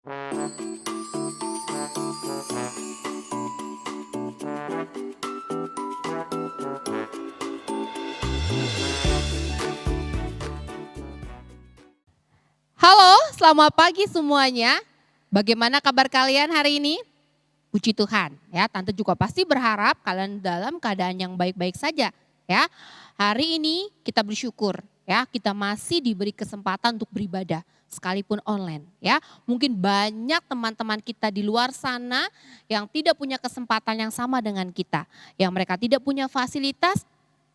Halo, selamat pagi semuanya. Bagaimana kabar kalian hari ini? Puji Tuhan, ya. Tante juga pasti berharap kalian dalam keadaan yang baik-baik saja, ya. Hari ini kita bersyukur, ya. Kita masih diberi kesempatan untuk beribadah, sekalipun online, ya. Mungkin banyak teman-teman kita di luar sana yang tidak punya kesempatan yang sama dengan kita, yang mereka tidak punya fasilitas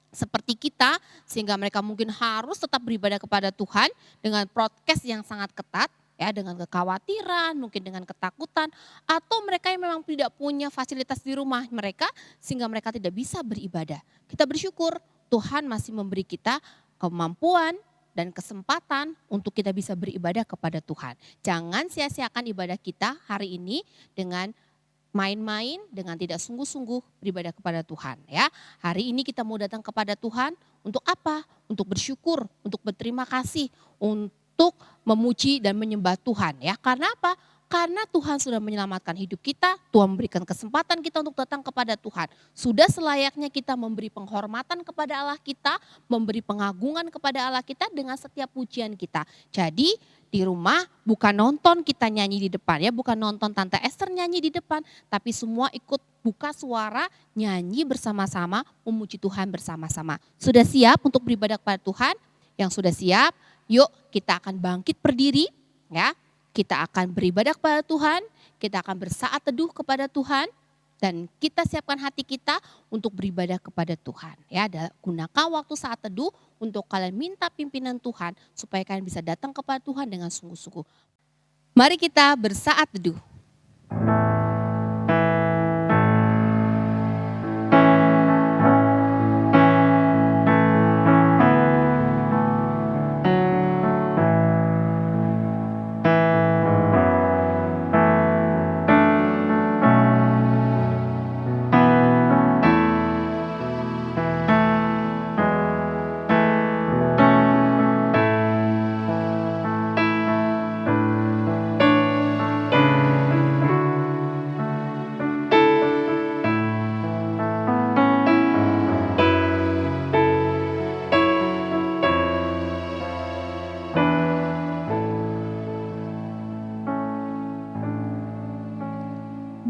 seperti kita, sehingga mereka mungkin harus tetap beribadah kepada Tuhan dengan prokes yang sangat ketat, ya, dengan kekhawatiran, mungkin dengan ketakutan, atau mereka yang memang tidak punya fasilitas di rumah mereka sehingga mereka tidak bisa beribadah. Kita bersyukur Tuhan masih memberi kita kemampuan dan kesempatan untuk kita bisa beribadah kepada Tuhan. Jangan sia-siakan ibadah kita hari ini dengan main-main, dengan tidak sungguh-sungguh beribadah kepada Tuhan, ya. Hari ini kita mau datang kepada Tuhan untuk apa? Untuk bersyukur, untuk berterima kasih, untuk memuji dan menyembah Tuhan, ya. Karena apa? Karena Tuhan sudah menyelamatkan hidup kita, Tuhan memberikan kesempatan kita untuk datang kepada Tuhan. Sudah selayaknya kita memberi penghormatan kepada Allah kita, memberi pengagungan kepada Allah kita dengan setiap pujian kita. Jadi di rumah bukan nonton kita nyanyi di depan, ya, bukan nonton Tante Esther nyanyi di depan, tapi semua ikut buka suara, nyanyi bersama-sama, memuji Tuhan bersama-sama. Sudah siap untuk beribadah kepada Tuhan? Yang sudah siap, yuk kita akan bangkit berdiri, ya. Kita akan beribadah kepada Tuhan, kita akan bersaat teduh kepada Tuhan, dan kita siapkan hati kita untuk beribadah kepada Tuhan. Ya, gunakan waktu saat teduh untuk kalian minta pimpinan Tuhan supaya kalian bisa datang kepada Tuhan dengan sungguh-sungguh. Mari kita bersaat teduh.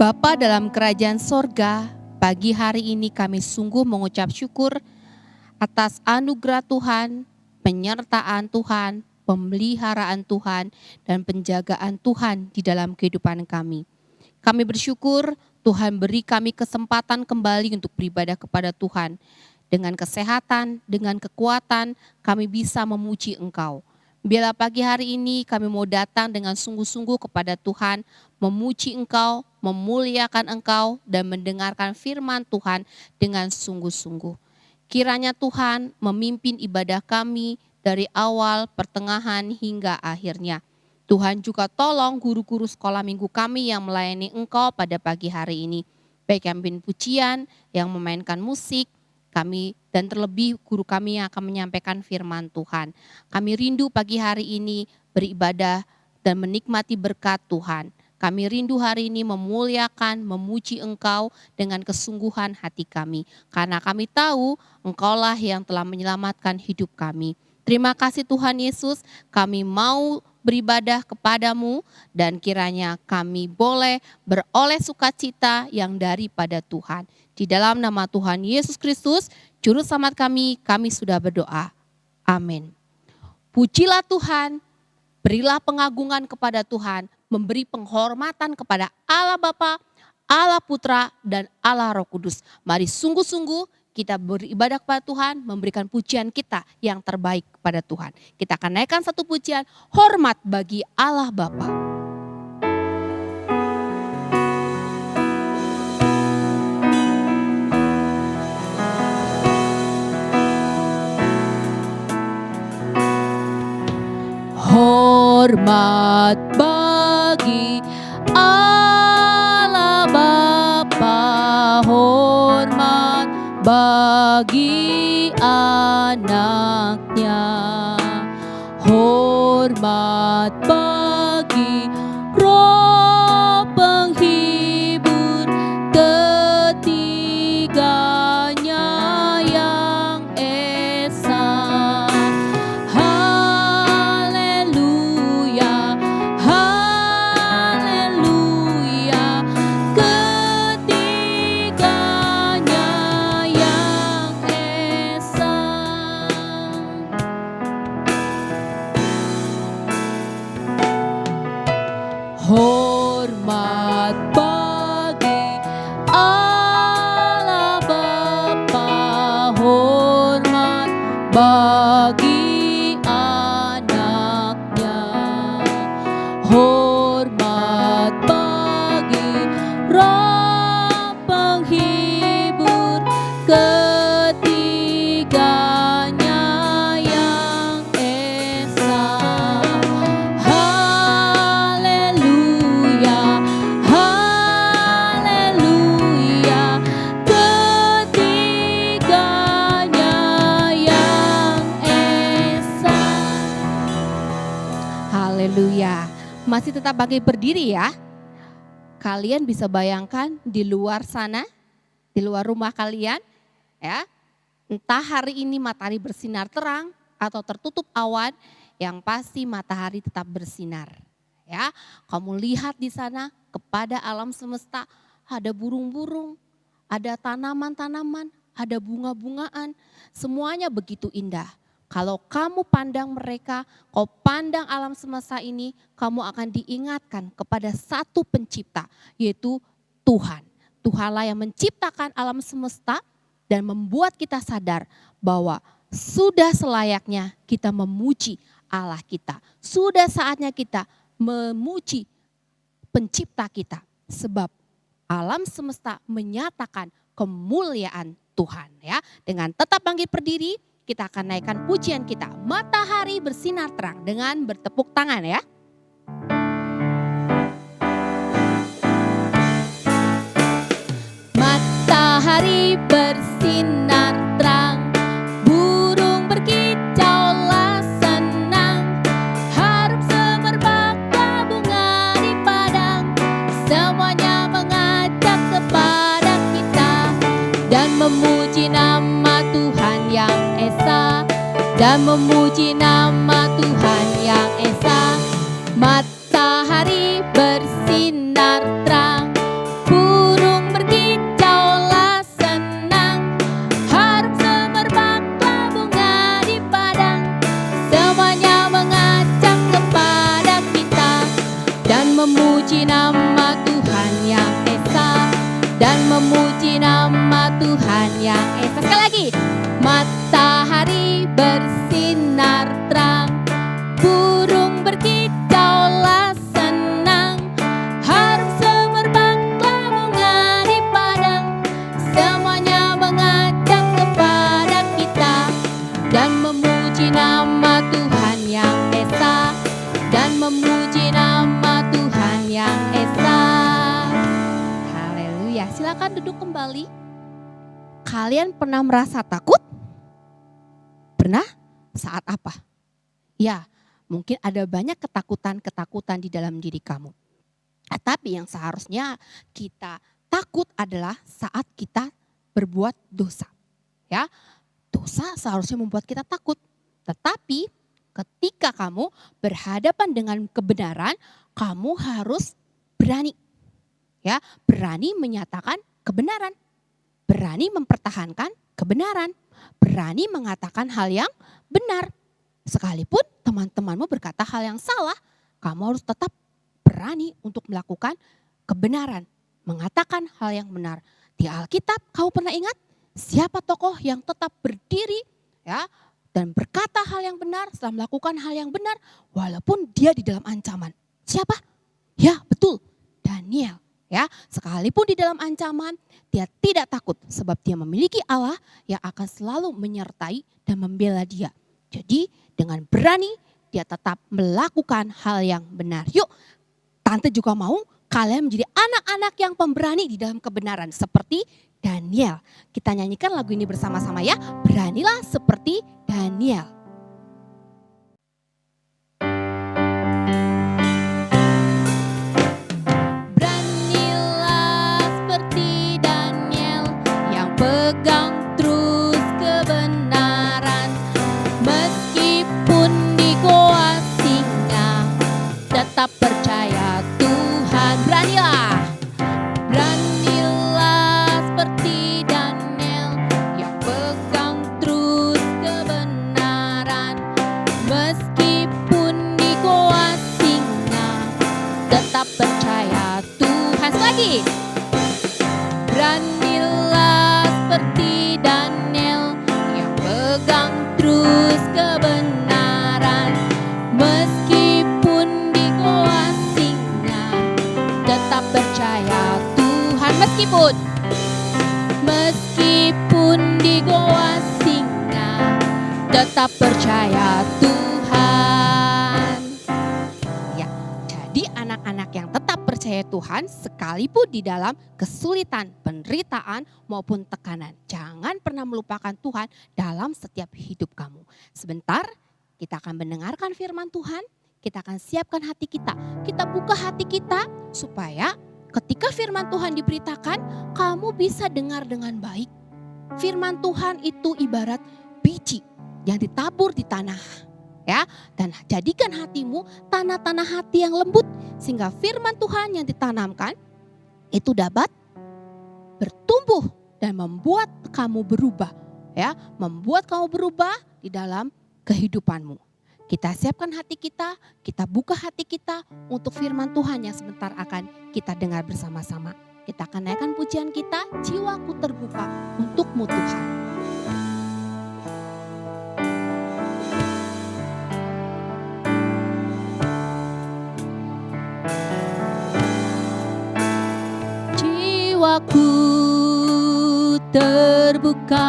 Bapa dalam kerajaan sorga, pagi hari ini kami sungguh mengucap syukur atas anugerah Tuhan, penyertaan Tuhan, pemeliharaan Tuhan, dan penjagaan Tuhan di dalam kehidupan kami. Kami bersyukur Tuhan beri kami kesempatan kembali untuk beribadah kepada Tuhan. Dengan kesehatan, dengan kekuatan, kami bisa memuji Engkau. Biarlah pagi hari ini kami mau datang dengan sungguh-sungguh kepada Tuhan, memuji Engkau, memuliakan Engkau, dan mendengarkan firman Tuhan dengan sungguh-sungguh. Kiranya Tuhan memimpin ibadah kami dari awal, pertengahan, hingga akhirnya. Tuhan juga tolong guru-guru sekolah minggu kami yang melayani Engkau pada pagi hari ini. Baik yang pimpin pujian, yang memainkan musik, kami dan terlebih guru kami yang akan menyampaikan firman Tuhan. Kami rindu pagi hari ini beribadah dan menikmati berkat Tuhan. Kami rindu hari ini memuliakan, memuji Engkau dengan kesungguhan hati kami. Karena kami tahu Engkaulah yang telah menyelamatkan hidup kami. Terima kasih Tuhan Yesus, kami mau beribadah kepadamu dan kiranya kami boleh beroleh sukacita yang daripada Tuhan. Di dalam nama Tuhan Yesus Kristus, Juru Selamat kami sudah berdoa. Amin. Pujilah Tuhan, berilah pengagungan kepada Tuhan, memberi penghormatan kepada Allah Bapa, Allah Putra, dan Allah Roh Kudus. Mari sungguh-sungguh kita beribadah kepada Tuhan, memberikan pujian kita yang terbaik kepada Tuhan. Kita akan naikkan satu pujian, hormat bagi Allah Bapa. Hormat bagi Allah Bapa, hormat bagi anaknya, hormat bagi Roh Hormat bagi Allah Bapa, hormat bagi anaknya, hormat bagi Roh penghibur ketiganya yang esa. Haleluya, haleluya, ketiganya yang esa. Haleluya. Masih tetap bangkit berdiri ya. Kalian bisa bayangkan di luar sana, di luar rumah kalian, ya, entah hari ini matahari bersinar terang atau tertutup awan, yang pasti matahari tetap bersinar. Ya, kamu lihat di sana kepada alam semesta, ada burung-burung, ada tanaman-tanaman, ada bunga-bungaan, semuanya begitu indah. Kalau kamu pandang mereka, kau pandang alam semesta ini, kamu akan diingatkan kepada satu pencipta, yaitu Tuhan. Tuhanlah yang menciptakan alam semesta dan membuat kita sadar bahwa sudah selayaknya kita memuji Allah kita. Sudah saatnya kita memuji pencipta kita. Sebab alam semesta menyatakan kemuliaan Tuhan. Ya, dengan tetap bangkit berdiri, kita akan naikkan pujian kita. Matahari bersinar terang dengan bertepuk tangan ya. Matahari bersinar terang, burung berkicaulah senang, harum semerbaklah bunga di padang, semuanya mengajak kepada kita dan memuji nama Tuhan yang esa, dan memuji nama Tuhan yang esa. Matahari bersinar terang, burung berkicaulah senang, harum semerbaklah bunga di padang, semuanya mengajak kepada kita dan memuji nama Tuhan yang esa, dan memuji nama Tuhan yang esa. Sekali lagi, matahari bersinar terang, burung berkicaulah senang, harum semerbaklah bunga di padang, semuanya mengajak kepada kita dan memuji nama Tuhan yang esa, dan memuji nama Tuhan yang esa. Haleluya. Silakan duduk kembali. Kalian pernah merasa takut? Pernah? Saat apa? Ya, mungkin ada banyak ketakutan-ketakutan di dalam diri kamu. Tapi yang seharusnya kita takut adalah saat kita berbuat dosa. Ya, dosa seharusnya membuat kita takut. Tetapi ketika kamu berhadapan dengan kebenaran, kamu harus berani. Ya, berani menyatakan kebenaran. Berani mempertahankan kebenaran, berani mengatakan hal yang benar. Sekalipun teman-temanmu berkata hal yang salah, kamu harus tetap berani untuk melakukan kebenaran, mengatakan hal yang benar. Di Alkitab, kamu pernah ingat siapa tokoh yang tetap berdiri ya dan berkata hal yang benar setelah melakukan hal yang benar walaupun dia di dalam ancaman? Siapa? Ya, betul, Daniel. Ya, sekalipun di dalam ancaman, dia tidak takut sebab dia memiliki Allah yang akan selalu menyertai dan membela dia. Jadi dengan berani dia tetap melakukan hal yang benar. Yuk, tante juga mau kalian menjadi anak-anak yang pemberani di dalam kebenaran seperti Daniel. Kita nyanyikan lagu ini bersama-sama ya. Beranilah seperti Daniel. Pegang terus kebenaran, meskipun dikoasinya, tetap percaya Tuhan. Beranilah, beranilah seperti Daniel yang pegang terus kebenaran, meskipun dikoasinya, tetap percaya Tuhan. Lagi. Beranilah seperti Daniel yang pegang terus kebenaran. Meskipun di goa singa, tetap percaya Tuhan. Meskipun di goa singa, tetap percaya Tuhan. Ya, jadi anak-anak yang tetap percaya Tuhan sekalipun di dalam kesulitan, penderitaan maupun tekanan. Jangan pernah melupakan Tuhan dalam setiap hidup kamu. Sebentar kita akan mendengarkan firman Tuhan. Kita akan siapkan hati kita. Kita buka hati kita supaya ketika firman Tuhan diberitakan, kamu bisa dengar dengan baik. Firman Tuhan itu ibarat biji yang ditabur di tanah. Ya, dan jadikan hatimu tanah-tanah hati yang lembut sehingga firman Tuhan yang ditanamkan itu dapat bertumbuh dan membuat kamu berubah, ya, membuat kamu berubah di dalam kehidupanmu. Kita siapkan hati kita buka hati kita untuk firman Tuhan yang sebentar akan kita dengar bersama-sama. Kita akan naikkan pujian kita, jiwaku terbuka untukmu Tuhan. Jiwaku terbuka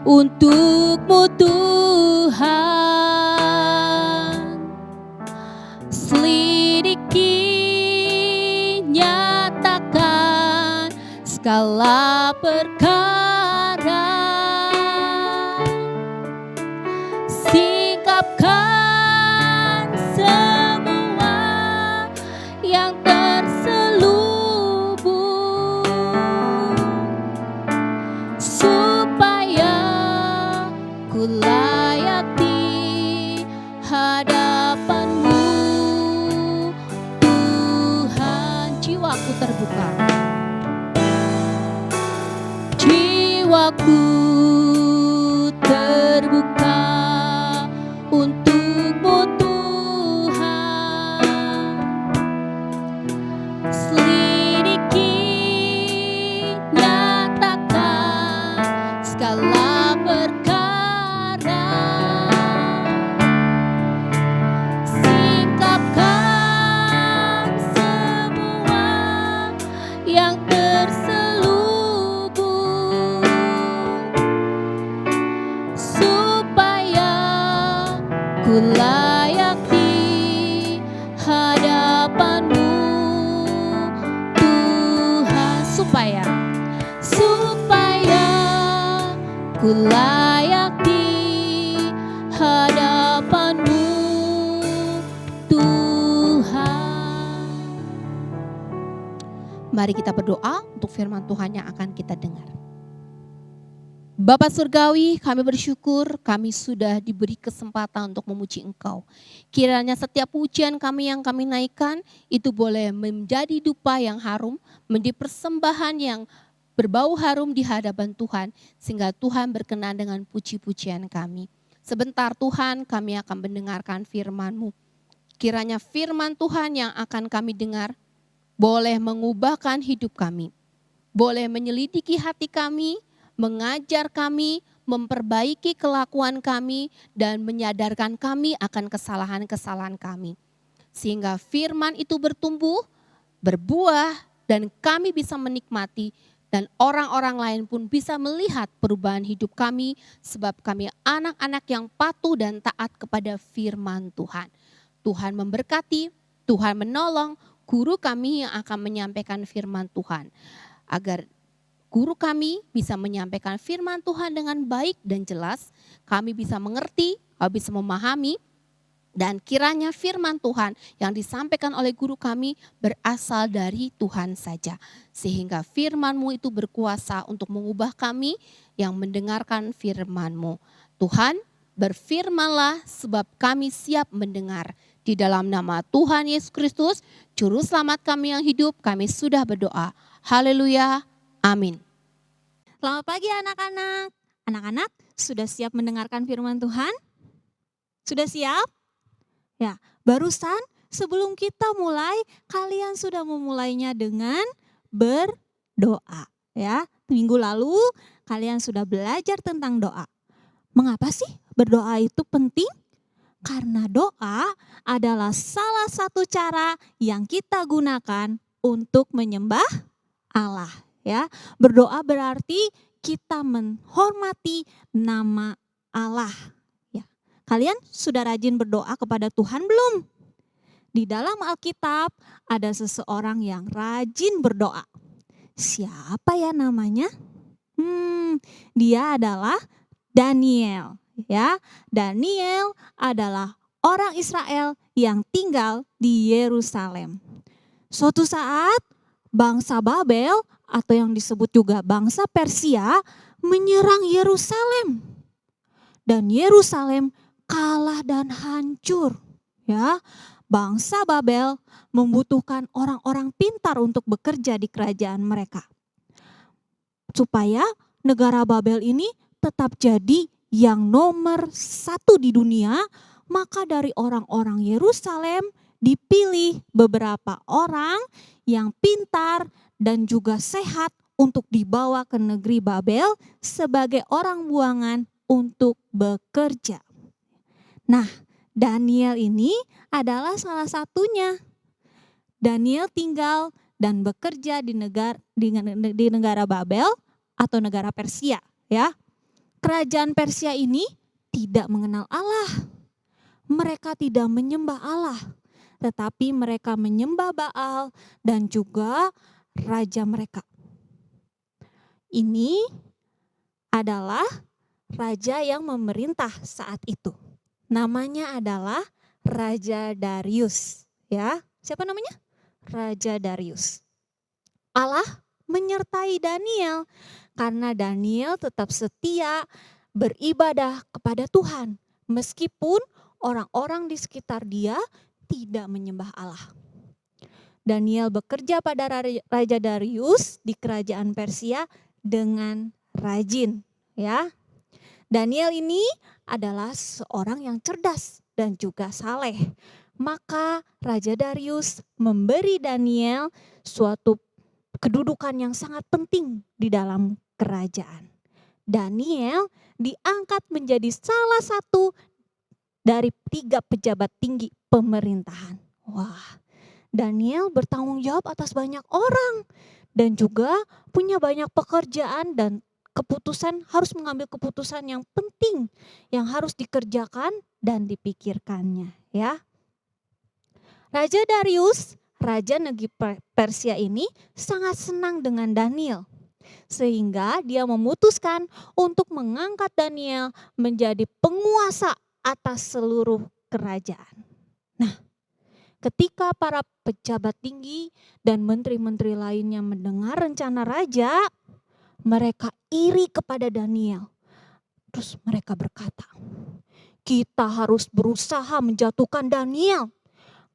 untukmu Tuhan. Selidiki, nyatakan segala perkara. Singkapkan semua yang terselubung supaya ku layak di hadapanmu Tuhan. Jiwaku terbuka, jiwaku terbuka untukmu Tuhan. Selidiki, nyatakan segala perkara. Singkapkan semua yang terselubung supaya ku layak di hadapanmu Tuhan. Supaya ku layak di hadapanmu Tuhan. Mari kita berdoa untuk firman Tuhan yang akan kita dengar. Bapa Surgawi, kami bersyukur kami sudah diberi kesempatan untuk memuji Engkau. Kiranya setiap pujian kami yang kami naikkan itu boleh menjadi dupa yang harum, menjadi persembahan yang berbau harum di hadapan Tuhan, sehingga Tuhan berkenan dengan puji-pujian kami. Sebentar Tuhan, kami akan mendengarkan firman-Mu. Kiranya firman Tuhan yang akan kami dengar boleh mengubahkan hidup kami, boleh menyelidiki hati kami, mengajar kami, memperbaiki kelakuan kami, dan menyadarkan kami akan kesalahan-kesalahan kami. Sehingga firman itu bertumbuh, berbuah, dan kami bisa menikmati, dan orang-orang lain pun bisa melihat perubahan hidup kami, sebab kami anak-anak yang patuh dan taat kepada firman Tuhan. Tuhan memberkati, Tuhan menolong guru kami yang akan menyampaikan firman Tuhan, agar guru kami bisa menyampaikan firman Tuhan dengan baik dan jelas, kami bisa mengerti, kami bisa memahami, dan kiranya firman Tuhan yang disampaikan oleh guru kami berasal dari Tuhan saja. Sehingga firman-Mu itu berkuasa untuk mengubah kami yang mendengarkan firman-Mu. Tuhan, berfirmanlah sebab kami siap mendengar. Di dalam nama Tuhan Yesus Kristus, Juru Selamat kami yang hidup, kami sudah berdoa. Haleluya. Amin. Selamat pagi anak-anak. Anak-anak sudah siap mendengarkan firman Tuhan? Sudah siap? Ya, barusan sebelum kita mulai, kalian sudah memulainya dengan berdoa. Ya, minggu lalu kalian sudah belajar tentang doa. Mengapa sih berdoa itu penting? Karena doa adalah salah satu cara yang kita gunakan untuk menyembah Allah. Ya, berdoa berarti kita menghormati nama Allah. Ya, kalian sudah rajin berdoa kepada Tuhan belum? Di dalam Alkitab ada seseorang yang rajin berdoa. Siapa ya namanya? Dia adalah Daniel. Ya, Daniel adalah orang Israel yang tinggal di Yerusalem. Suatu saat bangsa Babel atau yang disebut juga bangsa Persia menyerang Yerusalem. Dan Yerusalem kalah dan hancur. Ya, bangsa Babel membutuhkan orang-orang pintar untuk bekerja di kerajaan mereka. Supaya negara Babel ini tetap jadi yang nomor 1 di dunia, maka dari orang-orang Yerusalem dipilih beberapa orang yang pintar dan juga sehat untuk dibawa ke negeri Babel sebagai orang buangan untuk bekerja. Nah, Daniel ini adalah salah satunya. Daniel tinggal dan bekerja di negara Babel atau negara Persia, ya. Kerajaan Persia ini tidak mengenal Allah. Mereka tidak menyembah Allah, tetapi mereka menyembah Baal dan juga raja mereka. Ini adalah raja yang memerintah saat itu. Namanya adalah Raja Darius, ya. Siapa namanya? Raja Darius. Allah menyertai Daniel karena Daniel tetap setia beribadah kepada Tuhan meskipun orang-orang di sekitar dia tidak menyembah Allah. Daniel bekerja pada Raja Darius di kerajaan Persia dengan rajin, ya. Daniel ini adalah seorang yang cerdas dan juga saleh. Maka Raja Darius memberi Daniel suatu kedudukan yang sangat penting di dalam kerajaan. Daniel diangkat menjadi salah satu dari 3 pejabat tinggi pemerintahan. Wah, Daniel bertanggung jawab atas banyak orang dan juga punya banyak pekerjaan dan harus mengambil keputusan yang penting yang harus dikerjakan dan dipikirkannya, ya. Raja Darius, raja negeri Persia ini sangat senang dengan Daniel. Sehingga dia memutuskan untuk mengangkat Daniel menjadi penguasa atas seluruh kerajaan. Nah, ketika para pejabat tinggi dan menteri-menteri lainnya mendengar rencana raja, mereka iri kepada Daniel. Terus mereka berkata, kita harus berusaha menjatuhkan Daniel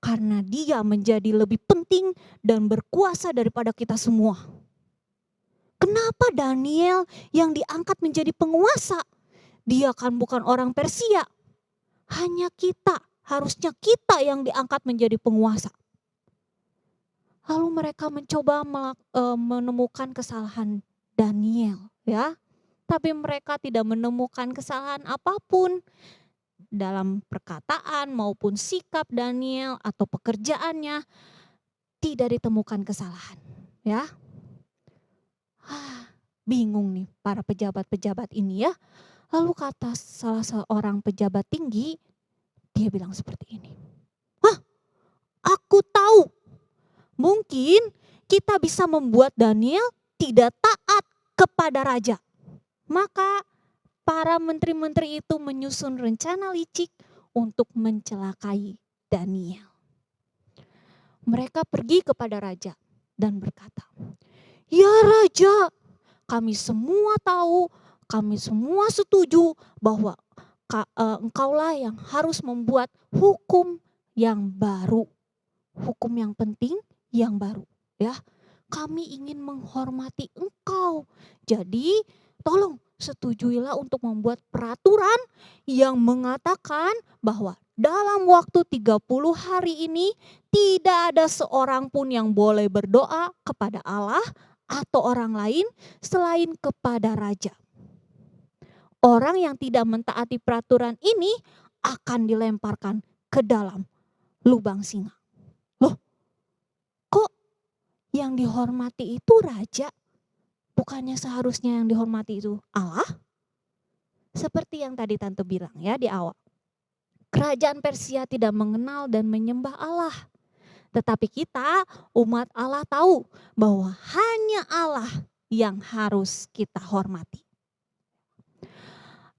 karena dia menjadi lebih penting dan berkuasa daripada kita semua. Kenapa Daniel yang diangkat menjadi penguasa? Dia kan bukan orang Persia. Hanya kita, harusnya kita yang diangkat menjadi penguasa. Lalu mereka mencoba menemukan kesalahan Daniel, ya. Tapi mereka tidak menemukan kesalahan apapun dalam perkataan maupun sikap Daniel atau pekerjaannya, tidak ditemukan kesalahan, ya. Bingung nih para pejabat-pejabat ini, ya. Lalu kata salah seorang pejabat tinggi, dia bilang seperti ini. Aku tahu, mungkin kita bisa membuat Daniel tidak taat kepada raja. Maka para menteri-menteri itu menyusun rencana licik untuk mencelakai Daniel. Mereka pergi kepada raja dan berkata, ya raja, kami semua tahu, kami semua setuju bahwa engkaulah yang harus membuat hukum yang baru. Hukum yang penting yang baru, ya. Kami ingin menghormati engkau. Jadi tolong setujuilah untuk membuat peraturan yang mengatakan bahwa dalam waktu 30 hari ini tidak ada seorang pun yang boleh berdoa kepada Allah atau orang lain selain kepada raja. Orang yang tidak mentaati peraturan ini akan dilemparkan ke dalam lubang singa. Loh, kok yang dihormati itu raja? Bukannya seharusnya yang dihormati itu Allah? Seperti yang tadi Tante bilang ya di awal. Kerajaan Persia tidak mengenal dan menyembah Allah. Tetapi kita umat Allah tahu bahwa hanya Allah yang harus kita hormati.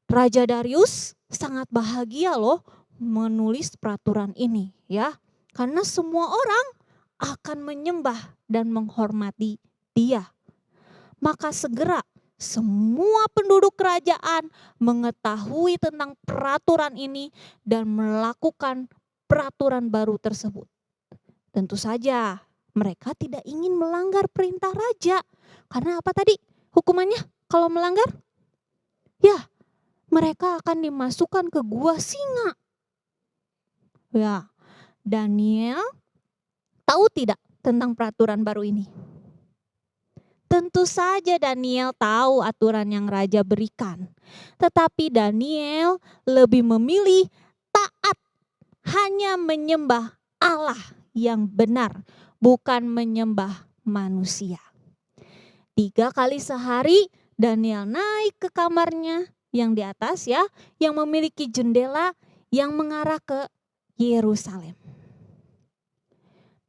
Raja Darius sangat bahagia loh menulis peraturan ini ya. Karena semua orang akan menyembah dan menghormati dia. Maka segera semua penduduk kerajaan mengetahui tentang peraturan ini dan melakukan peraturan baru tersebut. Tentu saja mereka tidak ingin melanggar perintah raja. Karena apa tadi hukumannya kalau melanggar? Ya, mereka akan dimasukkan ke gua singa. Ya, Daniel tahu tidak tentang peraturan baru ini? Tentu saja Daniel tahu aturan yang raja berikan. Tetapi Daniel lebih memilih taat, hanya menyembah Allah yang benar, bukan menyembah manusia. 3 kali sehari Daniel naik ke kamarnya yang di atas ya, yang memiliki jendela yang mengarah ke Yerusalem.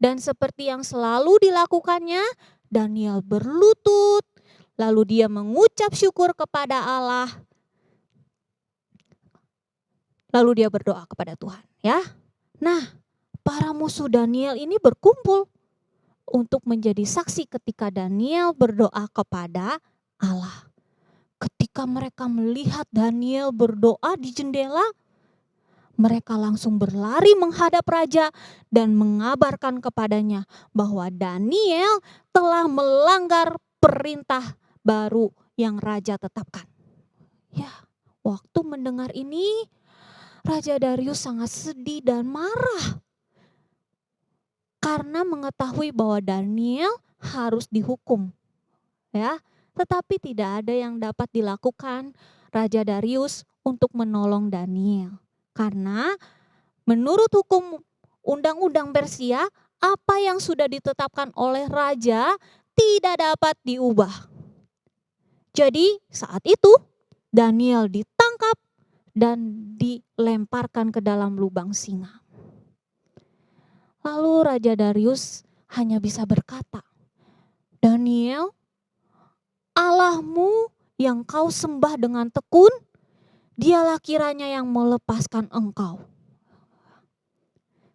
Dan seperti yang selalu dilakukannya, Daniel berlutut, lalu dia mengucap syukur kepada Allah. Lalu dia berdoa kepada Tuhan, ya. Nah, para musuh Daniel ini berkumpul untuk menjadi saksi ketika Daniel berdoa kepada Allah. Ketika mereka melihat Daniel berdoa di jendela, mereka langsung berlari menghadap raja dan mengabarkan kepadanya bahwa Daniel telah melanggar perintah baru yang raja tetapkan. Ya, waktu mendengar ini, Raja Darius sangat sedih dan marah karena mengetahui bahwa Daniel harus dihukum. Ya, tetapi tidak ada yang dapat dilakukan Raja Darius untuk menolong Daniel. Karena menurut hukum undang-undang Persia, apa yang sudah ditetapkan oleh raja tidak dapat diubah. Jadi saat itu Daniel ditangkap dan dilemparkan ke dalam lubang singa. Lalu Raja Darius hanya bisa berkata, Daniel, Allahmu yang kau sembah dengan tekun, dialah kiranya yang melepaskan engkau.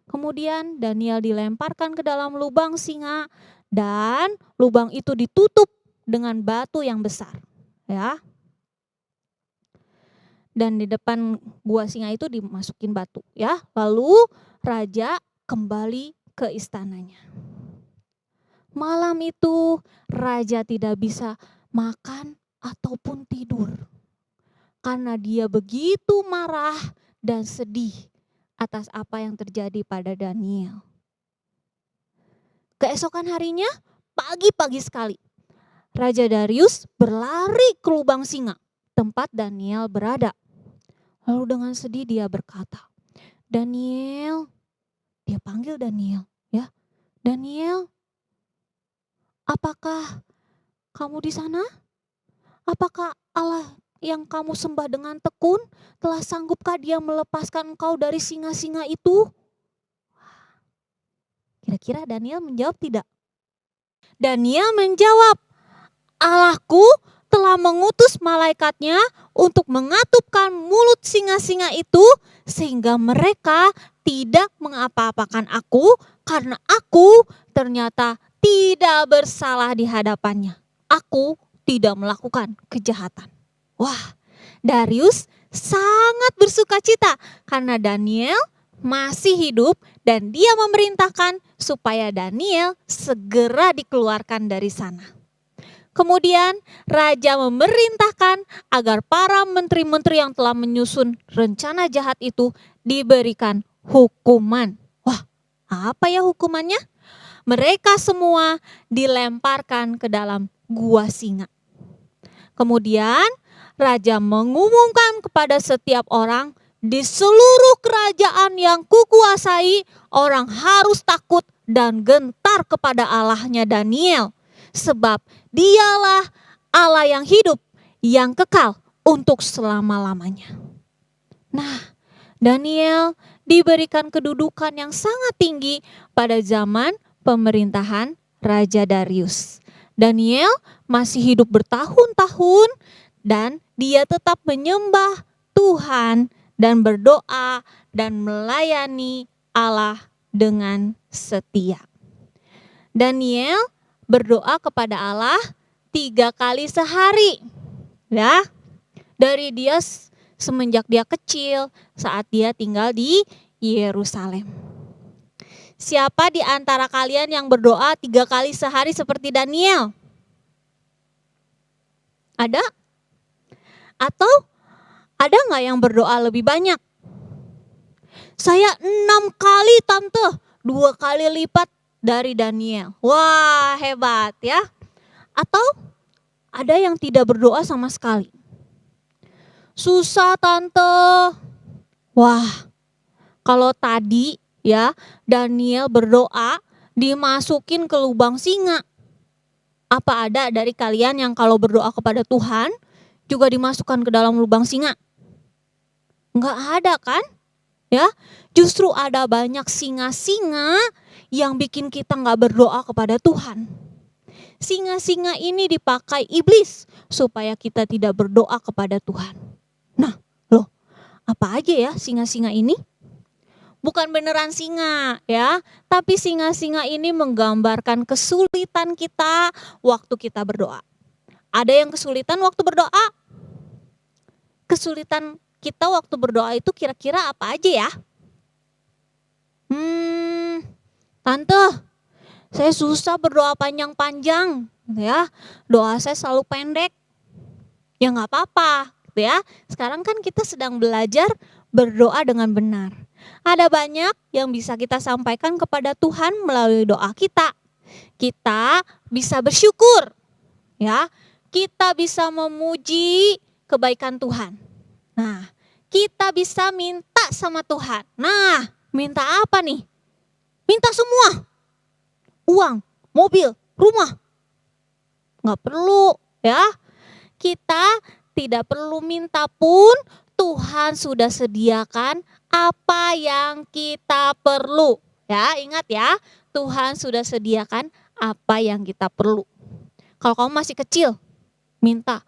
Kemudian Daniel dilemparkan ke dalam lubang singa dan lubang itu ditutup dengan batu yang besar. Ya. Dan di depan gua singa itu dimasukin batu. Ya. Lalu raja kembali ke istananya. Malam itu raja tidak bisa makan ataupun tidur. Karena dia begitu marah dan sedih atas apa yang terjadi pada Daniel. Keesokan harinya, pagi-pagi sekali, Raja Darius berlari ke lubang singa, tempat Daniel berada. Lalu dengan sedih dia berkata, Daniel, dia panggil Daniel, ya, Daniel, apakah kamu di sana? Apakah Allah yang kamu sembah dengan tekun telah sanggupkah dia melepaskan engkau dari singa-singa itu? Kira-kira Daniel menjawab tidak? Daniel menjawab, Allahku telah mengutus malaikatnya untuk mengatupkan mulut singa-singa itu sehingga mereka tidak mengapa-apakan aku karena aku ternyata tidak bersalah di hadapannya. Aku tidak melakukan kejahatan. Wah, Darius sangat bersuka cita karena Daniel masih hidup dan dia memerintahkan supaya Daniel segera dikeluarkan dari sana. Kemudian raja memerintahkan agar para menteri-menteri yang telah menyusun rencana jahat itu diberikan hukuman. Wah, apa ya hukumannya? Mereka semua dilemparkan ke dalam gua singa. Kemudian raja mengumumkan kepada setiap orang, di seluruh kerajaan yang kukuasai, orang harus takut dan gentar kepada Allahnya Daniel. Sebab dialah Allah yang hidup, yang kekal untuk selama-lamanya. Nah, Daniel diberikan kedudukan yang sangat tinggi pada zaman pemerintahan Raja Darius. Daniel masih hidup bertahun-tahun dan dia tetap menyembah Tuhan dan berdoa dan melayani Allah dengan setia. Daniel berdoa kepada Allah 3 kali sehari. Ya, dari dia semenjak dia kecil saat dia tinggal di Yerusalem. Siapa di antara kalian yang berdoa 3 kali sehari seperti Daniel? Ada? Atau ada nggak yang berdoa lebih banyak? Saya 6 kali tante, 2 kali lipat dari Daniel. Wah, hebat ya. Atau ada yang tidak berdoa sama sekali? Susah tante. Wah, kalau tadi ya Daniel berdoa dimasukin ke lubang singa. Apa ada dari kalian yang kalau berdoa kepada Tuhan juga dimasukkan ke dalam lubang singa? Enggak ada kan? Ya, justru ada banyak singa-singa yang bikin kita enggak berdoa kepada Tuhan. Singa-singa ini dipakai iblis supaya kita tidak berdoa kepada Tuhan. Nah, loh, apa aja ya singa-singa ini? Bukan beneran singa ya, tapi singa-singa ini menggambarkan kesulitan kita waktu kita berdoa. Ada yang kesulitan waktu berdoa? Kesulitan kita waktu berdoa itu kira-kira apa aja ya? Tante, saya susah berdoa panjang-panjang ya. Doa saya selalu pendek. Ya nggak apa-apa ya. Sekarang kan kita sedang belajar berdoa dengan benar. Ada banyak yang bisa kita sampaikan kepada Tuhan melalui doa kita. Kita bisa bersyukur, ya. Kita bisa memuji kebaikan Tuhan. Nah, kita bisa minta sama Tuhan. Nah, minta apa nih? Minta semua. Uang, mobil, rumah. Nggak perlu, ya. Kita tidak perlu minta pun Tuhan sudah sediakan apa yang kita perlu. Ya, ingat ya, Tuhan sudah sediakan apa yang kita perlu. Kalau kamu masih kecil, minta,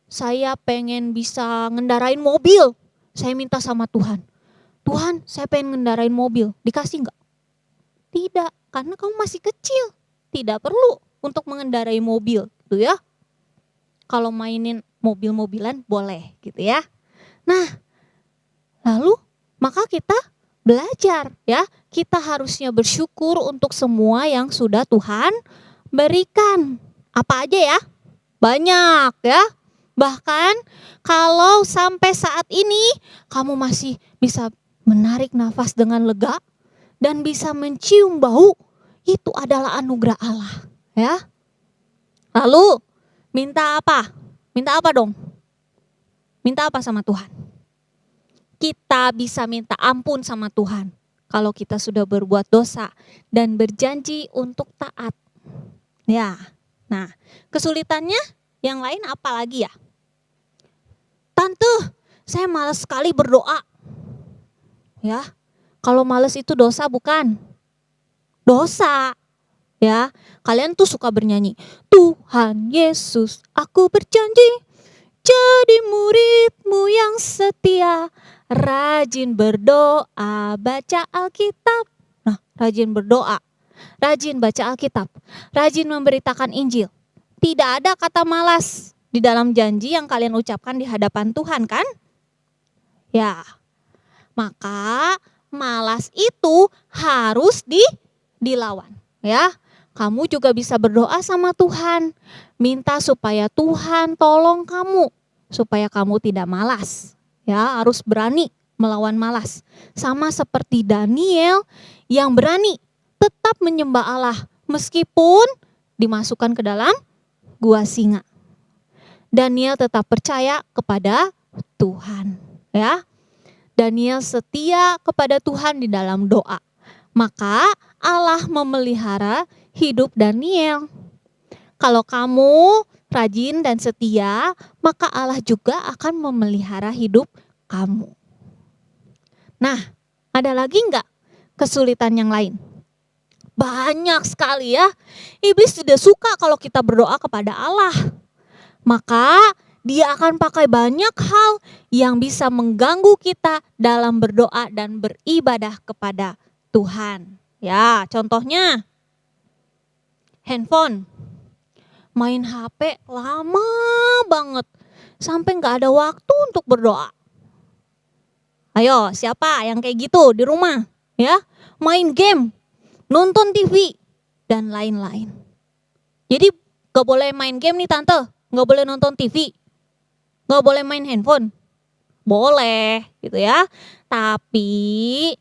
saya pengen bisa ngendarain mobil. Saya minta sama Tuhan. Tuhan, saya pengen ngendarain mobil. Dikasih enggak? Tidak, karena kamu masih kecil. Tidak perlu untuk mengendarai mobil, gitu ya. Kalau mainin mobil-mobilan boleh, gitu ya. Nah, lalu maka kita belajar ya, kita harusnya bersyukur untuk semua yang sudah Tuhan berikan. Apa aja ya? Banyak ya. Bahkan kalau sampai saat ini kamu masih bisa menarik nafas dengan lega dan bisa mencium bau, itu adalah anugerah Allah ya. Lalu minta apa? Minta apa dong? Minta apa sama Tuhan? Kita bisa minta ampun sama Tuhan kalau kita sudah berbuat dosa dan berjanji untuk taat. Ya, nah kesulitannya yang lain apa lagi ya? Tante, saya malas sekali berdoa. Ya, kalau malas itu dosa bukan? Dosa. Ya, kalian tuh suka bernyanyi, Tuhan Yesus, aku berjanji jadi murid-Mu yang setia, rajin berdoa, baca Alkitab. Nah, rajin berdoa, rajin baca Alkitab, rajin memberitakan Injil. Tidak ada kata malas di dalam janji yang kalian ucapkan di hadapan Tuhan kan? Ya, maka malas itu harus dilawan. Ya, kamu juga bisa berdoa sama Tuhan, minta supaya Tuhan tolong kamu, supaya kamu tidak malas. Ya, harus berani melawan malas. Sama seperti Daniel yang berani tetap menyembah Allah meskipun dimasukkan ke dalam gua singa. Daniel tetap percaya kepada Tuhan, ya. Daniel setia kepada Tuhan di dalam doa. Maka Allah memelihara hidup Daniel. Kalau kamu rajin dan setia, maka Allah juga akan memelihara hidup kamu. Nah, ada lagi enggak kesulitan yang lain? Banyak sekali ya. Iblis tidak suka kalau kita berdoa kepada Allah. Maka dia akan pakai banyak hal yang bisa mengganggu kita dalam berdoa dan beribadah kepada Tuhan. Ya, contohnya handphone. Main HP lama banget sampai nggak ada waktu untuk berdoa. Ayo, siapa yang kayak gitu di rumah? Ya, main game, nonton TV, dan lain-lain. Jadi gak boleh main game nih tante, gak boleh nonton TV, gak boleh main handphone. Boleh gitu ya, tapi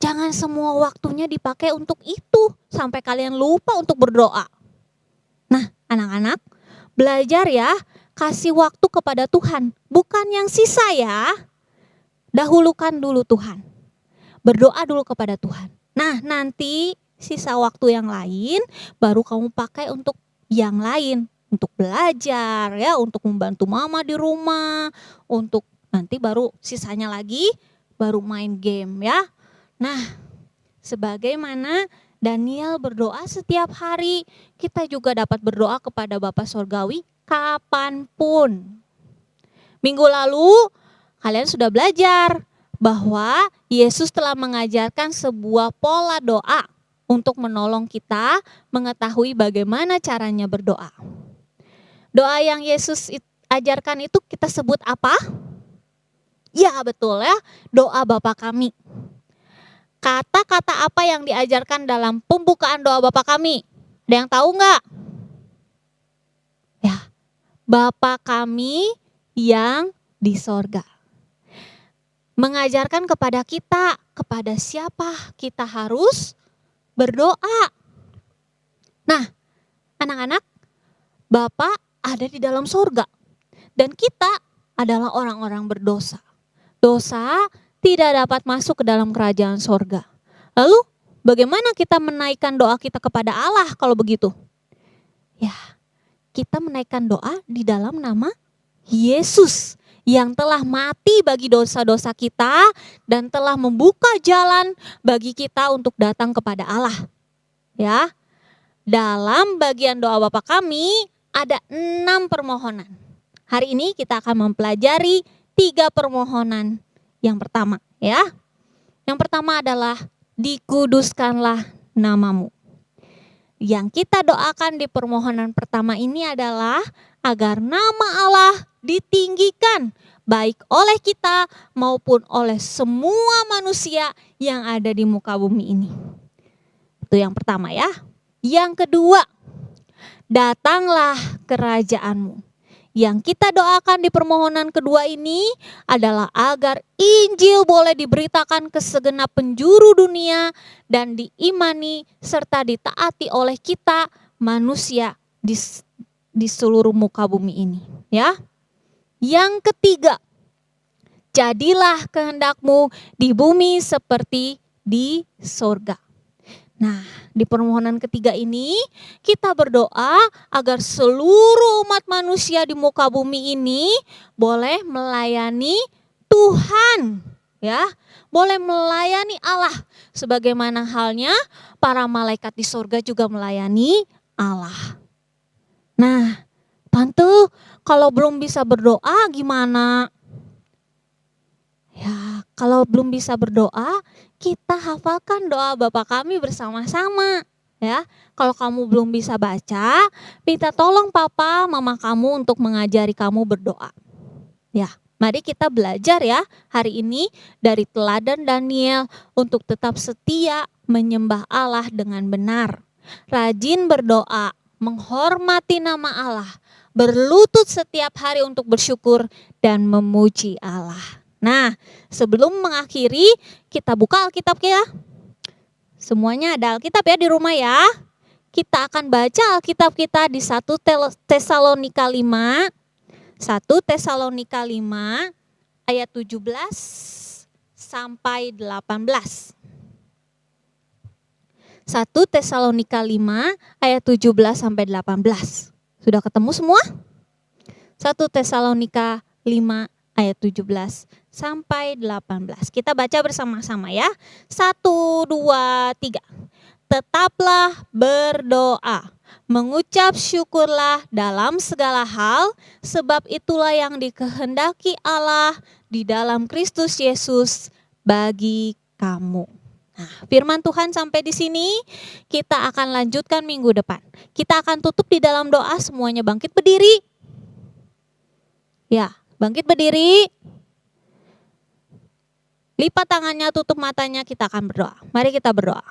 jangan semua waktunya dipakai untuk itu sampai kalian lupa untuk berdoa. Nah anak-anak, belajar ya, kasih waktu kepada Tuhan, bukan yang sisa ya. Dahulukan dulu Tuhan, berdoa dulu kepada Tuhan. Nah nanti sisa waktu yang lain baru kamu pakai untuk yang lain. Untuk belajar ya, untuk membantu mama di rumah. Untuk nanti baru sisanya lagi baru main game ya. Nah sebagaimana Daniel berdoa setiap hari, kita juga dapat berdoa kepada Bapa Sorgawi kapanpun. Minggu lalu kalian sudah belajar bahwa Yesus telah mengajarkan sebuah pola doa untuk menolong kita mengetahui bagaimana caranya berdoa. Doa yang Yesus ajarkan itu kita sebut apa? Ya betul ya, doa Bapa kami. Kata-kata apa yang diajarkan dalam pembukaan doa Bapa kami? Ada yang tahu nggak? Ya, Bapa kami yang di sorga. Mengajarkan kepada kita, kepada siapa kita harus berdoa. Nah, anak-anak, Bapa ada di dalam sorga. Dan kita adalah orang-orang berdosa. Dosa tidak dapat masuk ke dalam kerajaan sorga. Lalu, bagaimana kita menaikkan doa kita kepada Allah kalau begitu? Ya, kita menaikkan doa di dalam nama Yesus yang telah mati bagi dosa-dosa kita dan telah membuka jalan bagi kita untuk datang kepada Allah. Ya, dalam bagian doa Bapa kami ada 6 permohonan. Hari ini kita akan mempelajari 3 permohonan. Yang pertama ya. Yang pertama adalah dikuduskanlah namamu. Yang kita doakan di permohonan pertama ini adalah agar nama Allah ditinggikan baik oleh kita maupun oleh semua manusia yang ada di muka bumi ini. Itu yang pertama ya. Yang kedua, datanglah kerajaanmu. Yang kita doakan di permohonan kedua ini adalah agar Injil boleh diberitakan ke segenap penjuru dunia dan diimani serta ditaati oleh kita manusia di seluruh muka bumi ini, ya. Yang ketiga, jadilah kehendakmu di bumi seperti di sorga. Nah, di permohonan ketiga ini kita berdoa agar seluruh umat manusia di muka bumi ini boleh melayani Tuhan, ya, boleh melayani Allah sebagaimana halnya para malaikat di sorga juga melayani Allah. Nah, tante, kalau belum bisa berdoa gimana? Ya, kalau belum bisa berdoa, kita hafalkan doa Bapa kami bersama-sama. Ya, kalau kamu belum bisa baca, minta tolong papa, mama kamu untuk mengajari kamu berdoa. Ya, mari kita belajar ya hari ini dari teladan Daniel untuk tetap setia menyembah Allah dengan benar. Rajin berdoa, menghormati nama Allah, berlutut setiap hari untuk bersyukur dan memuji Allah. Nah, sebelum mengakhiri, kita buka Alkitab ya. Semuanya ada Alkitab ya di rumah ya. Kita akan baca Alkitab kita di 1 Tesalonika 5. 1 Tesalonika 5 ayat 17 sampai 18. 1 Tesalonika 5 ayat 17 sampai 18. Sudah ketemu semua? 1 Tesalonika 5 ayat 17 sampai 18. Kita baca bersama-sama ya. 1, 2, 3. Tetaplah berdoa, mengucap syukurlah dalam segala hal, sebab itulah yang dikehendaki Allah di dalam Kristus Yesus bagi kamu. Nah, firman Tuhan sampai di sini, kita akan lanjutkan minggu depan. Kita akan tutup di dalam doa, semuanya bangkit berdiri. Ya, bangkit berdiri. Lipat tangannya, tutup matanya, kita akan berdoa. Mari kita berdoa.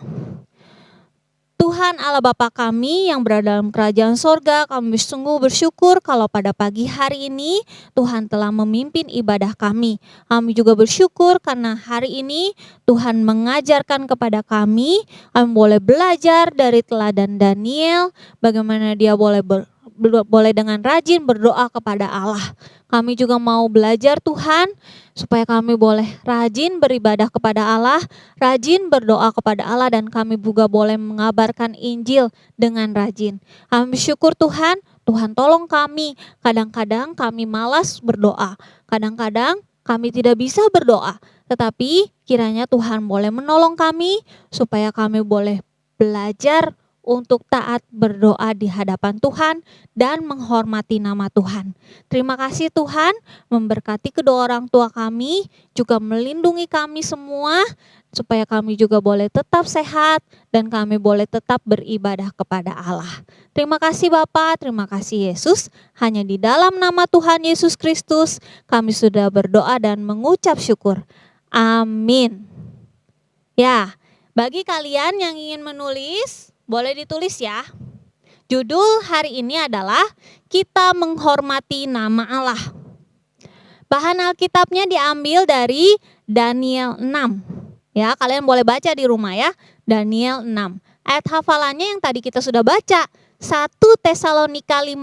Tuhan Allah Bapa kami yang berada dalam kerajaan sorga, kami sungguh bersyukur kalau pada pagi hari ini Tuhan telah memimpin ibadah kami. Kami juga bersyukur karena hari ini Tuhan mengajarkan kepada kami boleh belajar dari teladan Daniel, bagaimana dia boleh dengan rajin berdoa kepada Allah. Kami juga mau belajar Tuhan supaya kami boleh rajin beribadah kepada Allah, rajin berdoa kepada Allah, dan kami juga boleh mengabarkan Injil dengan rajin. Kami bersyukur Tuhan, Tuhan tolong kami. Kadang-kadang kami malas berdoa, kadang-kadang kami tidak bisa berdoa. Tetapi kiranya Tuhan boleh menolong kami supaya kami boleh belajar untuk taat berdoa di hadapan Tuhan dan menghormati nama Tuhan. Terima kasih Tuhan, memberkati kedua orang tua kami, juga melindungi kami semua, supaya kami juga boleh tetap sehat dan kami boleh tetap beribadah kepada Allah. Terima kasih Bapa, terima kasih Yesus. Hanya di dalam nama Tuhan Yesus Kristus kami sudah berdoa dan mengucap syukur. Amin. Ya, bagi kalian yang ingin menulis, boleh ditulis ya. Judul hari ini adalah Kita Menghormati Nama Allah. Bahan Alkitabnya diambil dari Daniel 6. Ya, kalian boleh baca di rumah ya. Daniel 6. Ayat hafalannya yang tadi kita sudah baca. 1 Tesalonika 5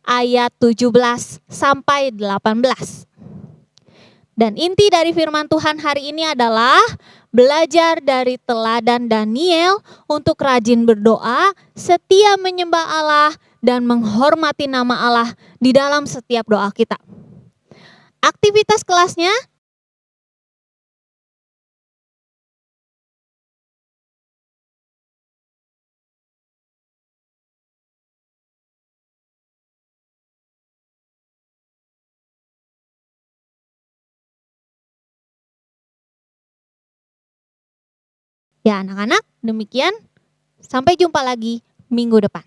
ayat 17 sampai 18. Dan inti dari firman Tuhan hari ini adalah belajar dari teladan Daniel untuk rajin berdoa, setia menyembah Allah, dan menghormati nama Allah di dalam setiap doa kita. Aktivitas kelasnya, ya anak-anak, demikian. Sampai jumpa lagi minggu depan.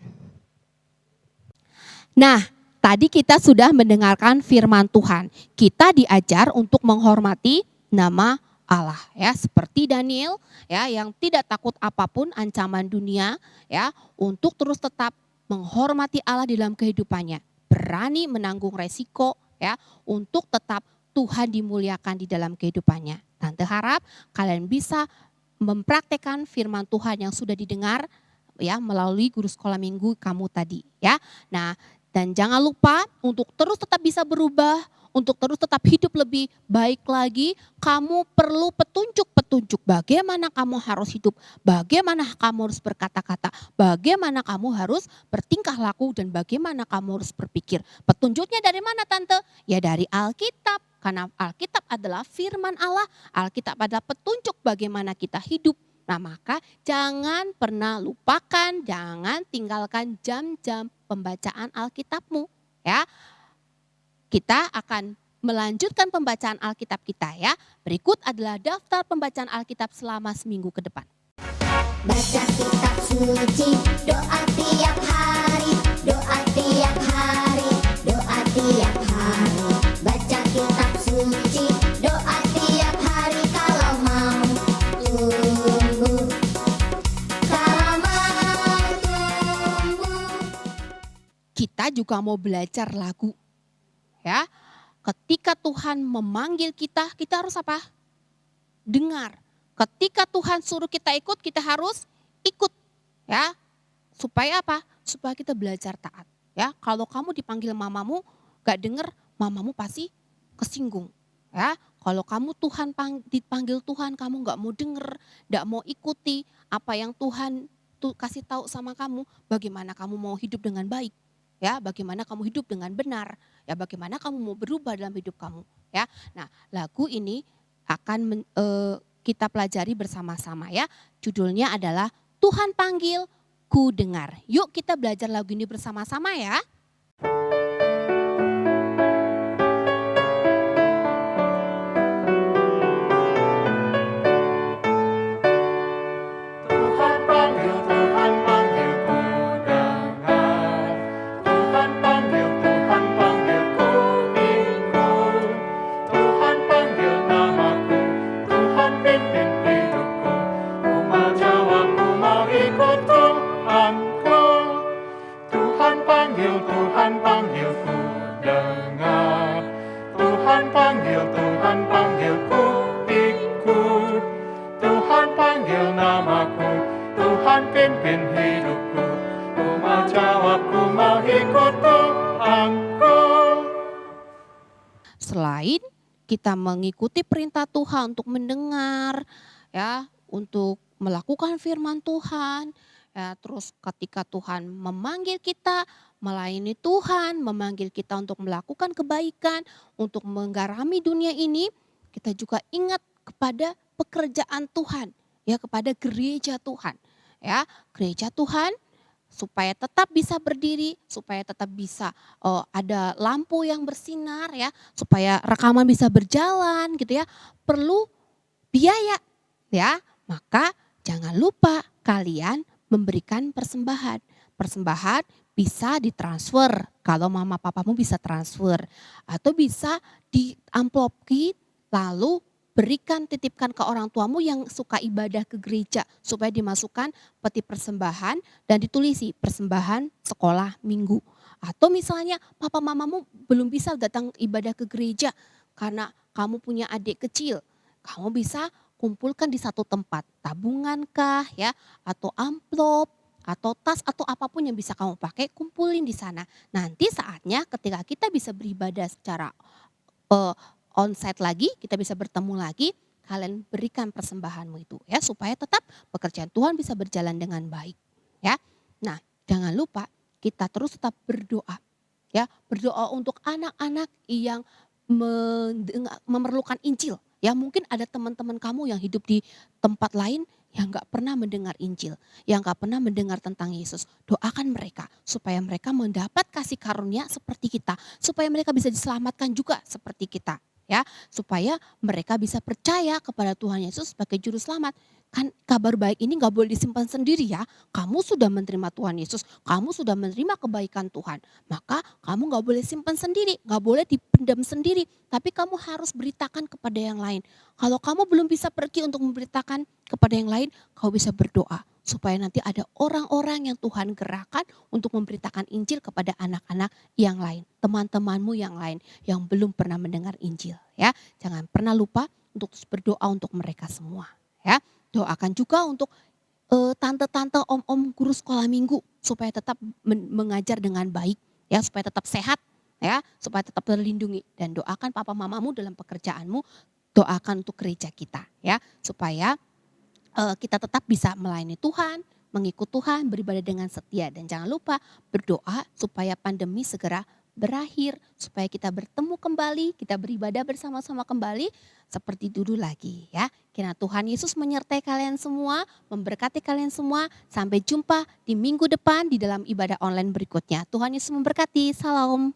Nah, tadi kita sudah mendengarkan firman Tuhan. Kita diajar untuk menghormati nama Allah ya, seperti Daniel ya yang tidak takut apapun ancaman dunia ya, untuk terus tetap menghormati Allah di dalam kehidupannya. Berani menanggung resiko ya untuk tetap Tuhan dimuliakan di dalam kehidupannya. Tante harap kalian bisa mempraktekkan firman Tuhan yang sudah didengar ya melalui guru sekolah minggu kamu tadi ya. Nah, dan jangan lupa untuk terus tetap bisa berubah, untuk terus tetap hidup lebih baik lagi, kamu perlu petunjuk-petunjuk bagaimana kamu harus hidup, bagaimana kamu harus berkata-kata, bagaimana kamu harus bertingkah laku, dan bagaimana kamu harus berpikir. Petunjuknya dari mana Tante? Ya dari Alkitab. Karena Alkitab adalah firman Allah, Alkitab adalah petunjuk bagaimana kita hidup. Nah maka jangan pernah lupakan, jangan tinggalkan jam-jam pembacaan Alkitabmu ya. Kita akan melanjutkan pembacaan Alkitab kita ya. Berikut adalah daftar pembacaan Alkitab selama seminggu ke depan. Baca kitab suci, doa tiap hari, doa tiap hari, doa tiap hari. Baca kitab suci, doa tiap hari kalau mau tumbuh, kalau mau tumbuh. Kita juga mau belajar lagu ya. ketika Tuhan memanggil kita, kita harus apa? Dengar. Ketika Tuhan suruh kita ikut, kita harus ikut. Ya, supaya apa? Supaya kita belajar taat. Ya, kalau kamu dipanggil mamamu, gak denger, mamamu pasti kesinggung. Ya, kalau kamu dipanggil Tuhan, kamu gak mau denger, gak mau ikuti apa yang Tuhan kasih tahu sama kamu, bagaimana kamu mau hidup dengan baik? Ya, bagaimana kamu hidup dengan benar? Ya, bagaimana kamu mau berubah dalam hidup kamu? Ya, nah lagu ini akan kita pelajari bersama-sama ya. Judulnya adalah Tuhan panggil, ku dengar. Yuk kita belajar lagu ini bersama-sama ya. Selain kita mengikuti perintah Tuhan untuk mendengar, ya, untuk melakukan firman Tuhan, ya, terus ketika Tuhan memanggil kita melayani Tuhan, memanggil kita untuk melakukan kebaikan, untuk menggarami dunia ini, kita juga ingat kepada pekerjaan Tuhan, ya, kepada gereja Tuhan, ya, gereja Tuhan. Supaya tetap bisa berdiri, supaya tetap bisa ada lampu yang bersinar ya, supaya rekaman bisa berjalan gitu ya, perlu biaya ya. Maka jangan lupa kalian memberikan persembahan. Persembahan bisa ditransfer kalau mama papamu bisa transfer, atau bisa diamplopi lalu titipkan ke orang tuamu yang suka ibadah ke gereja supaya dimasukkan peti persembahan dan ditulisi persembahan sekolah minggu. Atau misalnya papa mamamu belum bisa datang ibadah ke gereja karena kamu punya adik kecil, kamu bisa kumpulkan di satu tempat, tabungan kah ya, atau amplop, atau tas, atau apapun yang bisa kamu pakai, kumpulin di sana. Nanti saatnya ketika kita bisa beribadah secara onsite lagi, kita bisa bertemu lagi, kalian berikan persembahanmu itu ya, supaya tetap pekerjaan Tuhan bisa berjalan dengan baik ya. Nah, jangan lupa kita terus tetap berdoa ya, berdoa untuk anak-anak yang memerlukan Injil ya. Mungkin ada teman-teman kamu yang hidup di tempat lain yang gak pernah mendengar Injil, yang gak pernah mendengar tentang Yesus. Doakan mereka supaya mereka mendapat kasih karunia seperti kita, supaya mereka bisa diselamatkan juga seperti kita ya, supaya mereka bisa percaya kepada Tuhan Yesus sebagai juru selamat. Kan kabar baik ini gak boleh disimpan sendiri ya. Kamu sudah menerima Tuhan Yesus, kamu sudah menerima kebaikan Tuhan, maka kamu gak boleh simpan sendiri, gak boleh dipendam sendiri, tapi kamu harus beritakan kepada yang lain. Kalau kamu belum bisa pergi untuk memberitakan kepada yang lain, kau bisa berdoa supaya nanti ada orang-orang yang Tuhan gerakkan untuk memberitakan Injil kepada anak-anak yang lain, teman-temanmu yang lain yang belum pernah mendengar Injil ya. Jangan pernah lupa untuk berdoa untuk mereka semua ya. Doakan juga untuk tante-tante, om-om guru sekolah minggu supaya tetap mengajar dengan baik ya, supaya tetap sehat ya, supaya tetap terlindungi. Dan doakan papa mamamu dalam pekerjaanmu, doakan untuk gereja kita ya, supaya kita tetap bisa melayani Tuhan, mengikut Tuhan, beribadah dengan setia. Dan jangan lupa berdoa supaya pandemi segera berakhir, supaya kita bertemu kembali, kita beribadah bersama-sama kembali seperti dulu lagi ya. Kiranya Tuhan Yesus menyertai kalian semua, memberkati kalian semua. Sampai jumpa di minggu depan di dalam ibadah online berikutnya. Tuhan Yesus memberkati. Salam.